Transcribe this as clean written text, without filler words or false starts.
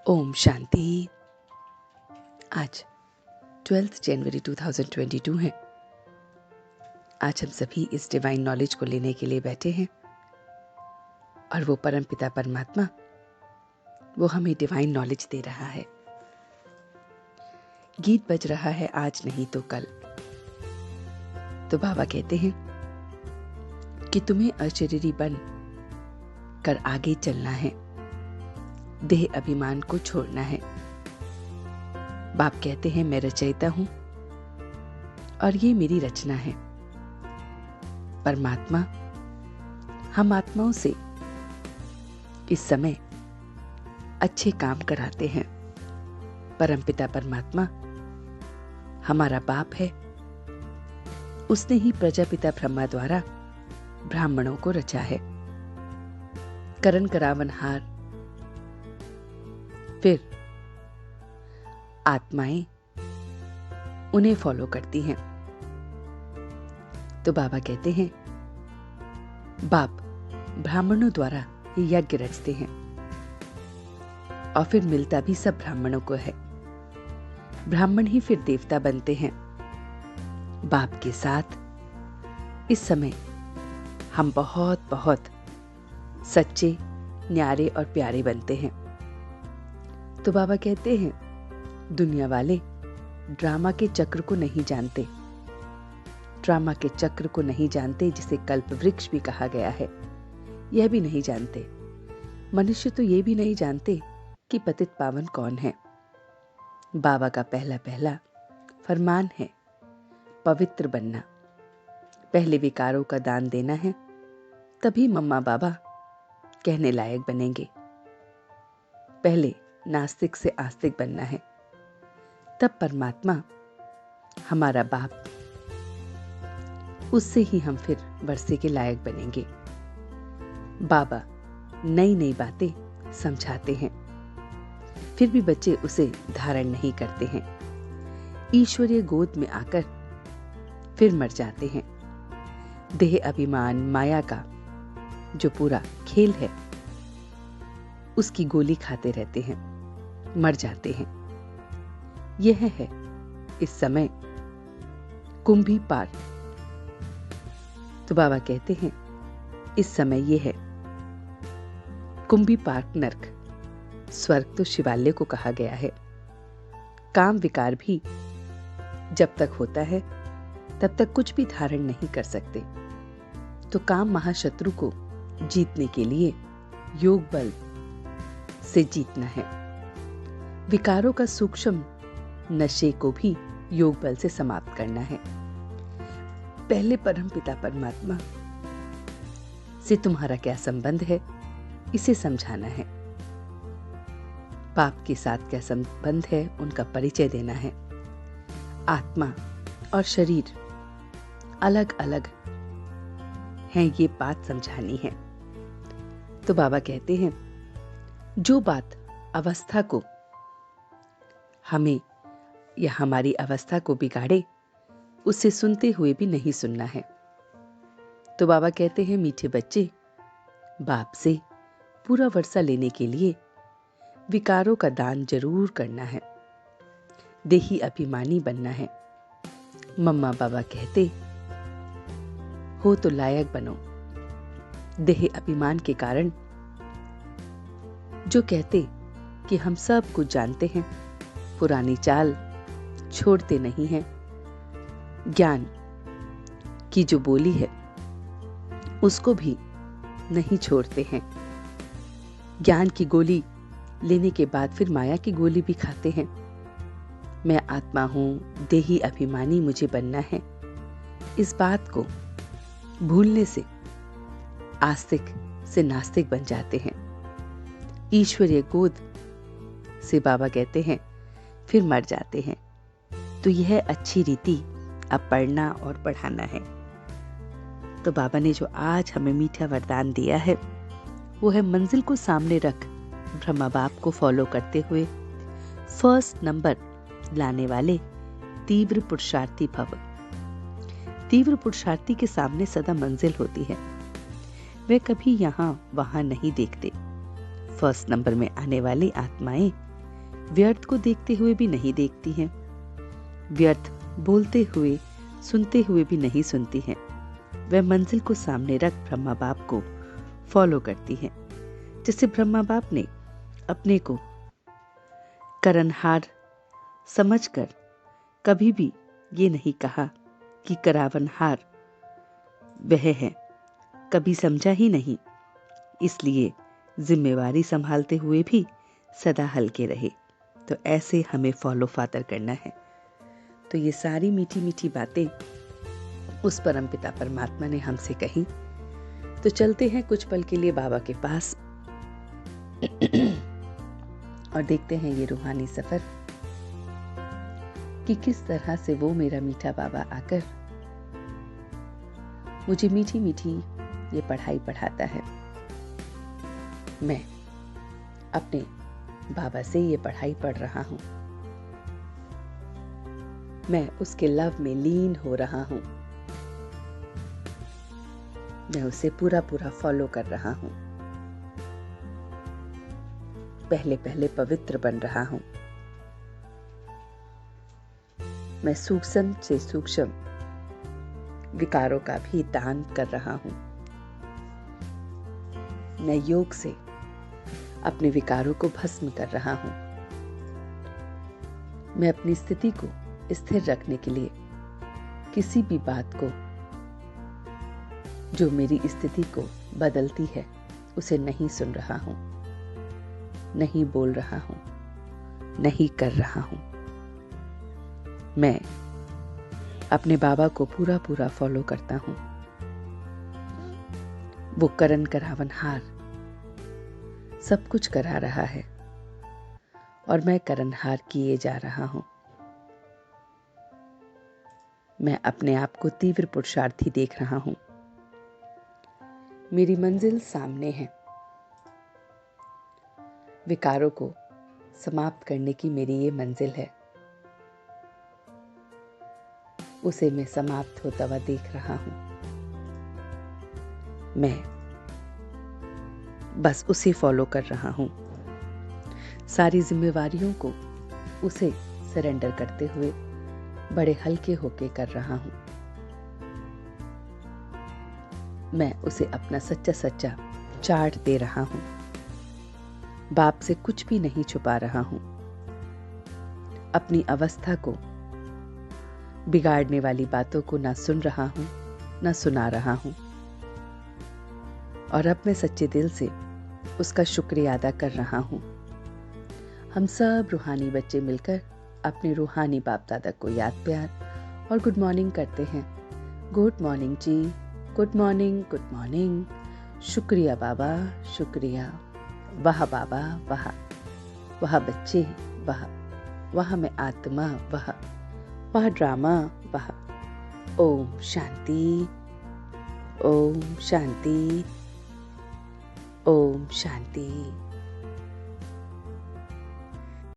ओम शांति। आज 12 जनवरी 2022 है। आज हम सभी इस डिवाइन नॉलेज को लेने के लिए बैठे हैं और वो परमपिता परमात्मा वो हमें डिवाइन नॉलेज दे रहा है। गीत बज रहा है आज नहीं तो कल। तो बाबा कहते हैं कि तुम्हें अशरीरी बन कर आगे चलना है, देह अभिमान को छोड़ना है। बाप कहते हैं मैं रचयिता हूं और ये मेरी रचना है। परमात्मा हम आत्माओं से इस समय अच्छे काम कराते हैं। परमपिता परमात्मा हमारा बाप है। उसने ही प्रजापिता ब्रह्मा द्वारा ब्राह्मणों को रचा है। करण करावनहार फिर आत्माएं उन्हें फॉलो करती हैं। तो बाबा कहते हैं बाप ब्राह्मणों द्वारा यज्ञ रचते हैं और फिर मिलता भी सब ब्राह्मणों को है। ब्राह्मण ही फिर देवता बनते हैं। बाप के साथ इस समय हम बहुत बहुत सच्चे, न्यारे और प्यारे बनते हैं। तो बाबा कहते हैं दुनिया वाले ड्रामा के चक्र को नहीं जानते। ड्रामा के चक्र को नहीं जानते, जिसे कल्प वृक्ष भी कहा गया है। यह भी नहीं जानते। मनुष्य तो ये भी नहीं जानते कि पतित पावन कौन है। बाबा का पहला पहला फरमान है पवित्र बनना। पहले विकारों का दान देना है, तभी मम्मा बाबा कहने लायक बनेंगे। पहले नास्तिक से आस्तिक बनना है, तब परमात्मा हमारा बाप, उससे ही हम फिर वर्षे के लायक बनेंगे। बाबा नई नई बातें समझाते हैं, फिर भी बच्चे उसे धारण नहीं करते हैं। ईश्वरीय गोद में आकर फिर मर जाते हैं। देह अभिमान माया का जो पूरा खेल है, उसकी गोली खाते रहते हैं, मर जाते हैं। यह है इस समय कुंभी पार। तो बाबा कहते हैं इस समय यह है कुंभी पार्क नर्क। स्वर्ग तो शिवालय को कहा गया है। काम विकार भी जब तक होता है तब तक कुछ भी धारण नहीं कर सकते। तो काम महाशत्रु को जीतने के लिए योग बल से जीतना है। विकारों का सूक्ष्म नशे को भी योग बल से समाप्त करना है। पहले परमपिता परमात्मा से तुम्हारा क्या संबंध है, इसे समझाना है। पाप के साथ क्या संबंध है, उनका परिचय देना है। आत्मा और शरीर अलग अलग हैं, ये बात समझानी है। तो बाबा कहते हैं जो बात अवस्था को हमें या हमारी अवस्था को बिगाड़े, उसे सुनते हुए भी नहीं सुनना है। तो बाबा कहते हैं मीठे बच्चे, बाप से पूरा वर्षा लेने के लिए विकारों का दान जरूर करना है। देही अभिमानी बनना है। मम्मा बाबा कहते हो तो लायक बनो। देह अभिमान के कारण जो कहते कि हम सब कुछ जानते हैं, पुरानी चाल छोड़ते नहीं हैं। ज्ञान की जो बोली है उसको भी नहीं छोड़ते हैं। ज्ञान की गोली लेने के बाद फिर माया की गोली भी खाते हैं। मैं आत्मा हूं, देही अभिमानी मुझे बनना है। इस बात को भूलने से आस्तिक से नास्तिक बन जाते हैं। ईश्वरीय गोद से बाबा कहते हैं फिर मर जाते हैं। तो यह अच्छी रीति अब पढ़ना और पढ़ाना है। तो बाबा ने जो आज हमें मीठा वरदान दिया है, वो है मंजिल को सामने रख ब्रह्मा बाप को फॉलो करते हुए फर्स्ट नंबर लाने वाले तीव्र पुरुषार्थी भव। तीव्र पुरुषार्थी के सामने सदा मंजिल होती है। वे कभी यहाँ वहां नहीं देखते। फर्स्ट नंबर में आने वाली आत्माएं व्यर्थ को देखते हुए भी नहीं देखती हैं, व्यर्थ बोलते हुए सुनते हुए भी नहीं सुनती हैं। वह मंजिल को सामने रख ब्रह्मा बाप को फॉलो करती हैं। जैसे ब्रह्मा बाप ने अपने को करनहार समझकर कभी भी ये नहीं कहा कि करावनहार वह है, कभी समझा ही नहीं। इसलिए जिम्मेवारी संभालते हुए भी सदा हल्के रहे। तो ऐसे हमें फॉलो फादर करना है। तो ये सारी मीठी मीठी बातें उस परमपिता परमात्मा ने हमसे कही। तो चलते हैं कुछ पल के लिए बाबा के पास और देखते हैं ये रूहानी सफर कि किस तरह से वो मेरा मीठा बाबा आकर मुझे मीठी मीठी ये पढ़ाई पढ़ाता है। मैं अपने बाबा से ये पढ़ाई पढ़ रहा हूं। मैं उसके लव में लीन हो रहा हूं। मैं उसे पूरा पूरा फॉलो कर रहा हूं। पहले पहले पवित्र बन रहा हूं। मैं सूक्ष्म से सूक्ष्म विकारों का भी दान कर रहा हूं। मैं योग से अपने विकारों को भस्म कर रहा हूं। मैं अपनी स्थिति को स्थिर रखने के लिए किसी भी बात को जो मेरी स्थिति को बदलती है उसे नहीं सुन रहा हूं, नहीं बोल रहा हूं, नहीं कर रहा हूं। मैं अपने बाबा को पूरा पूरा फॉलो करता हूं। वो करन करावनहार सब कुछ करा रहा है और मैं करनहार किए जा रहा हूं। मैं अपने आप को तीव्र पुरुषार्थी देख रहा हूं। मेरी मंजिल सामने है। विकारों को समाप्त करने की मेरी ये मंजिल है। उसे मैं समाप्त होता हुआ देख रहा हूं। मैं बस उसे फॉलो कर रहा हूं। सारी जिम्मेवारियों को उसे सरेंडर करते हुए बड़े हल्के होके कर रहा हूं। मैं उसे अपना सच्चा सच्चा चार्ट दे रहा हूं। बाप से कुछ भी नहीं छुपा रहा हूं। अपनी अवस्था को बिगाड़ने वाली बातों को ना सुन रहा हूं, ना सुना रहा हूं। और अब मैं सच्चे दिल से उसका शुक्रिया अदा कर रहा हूं। हम सब रूहानी बच्चे मिलकर अपने रूहानी बाप दादा को याद प्यार और गुड मॉर्निंग करते हैं। गुड मॉर्निंग जी, गुड मॉर्निंग, गुड मॉर्निंग। शुक्रिया बाबा, शुक्रिया। वाह बाबा, वाह। वाह बच्चे, वाह। वाह मैं आत्मा, वाह। वाह ड्रामा, वाह। ओम शांति, ओम शांति, ओम शांति।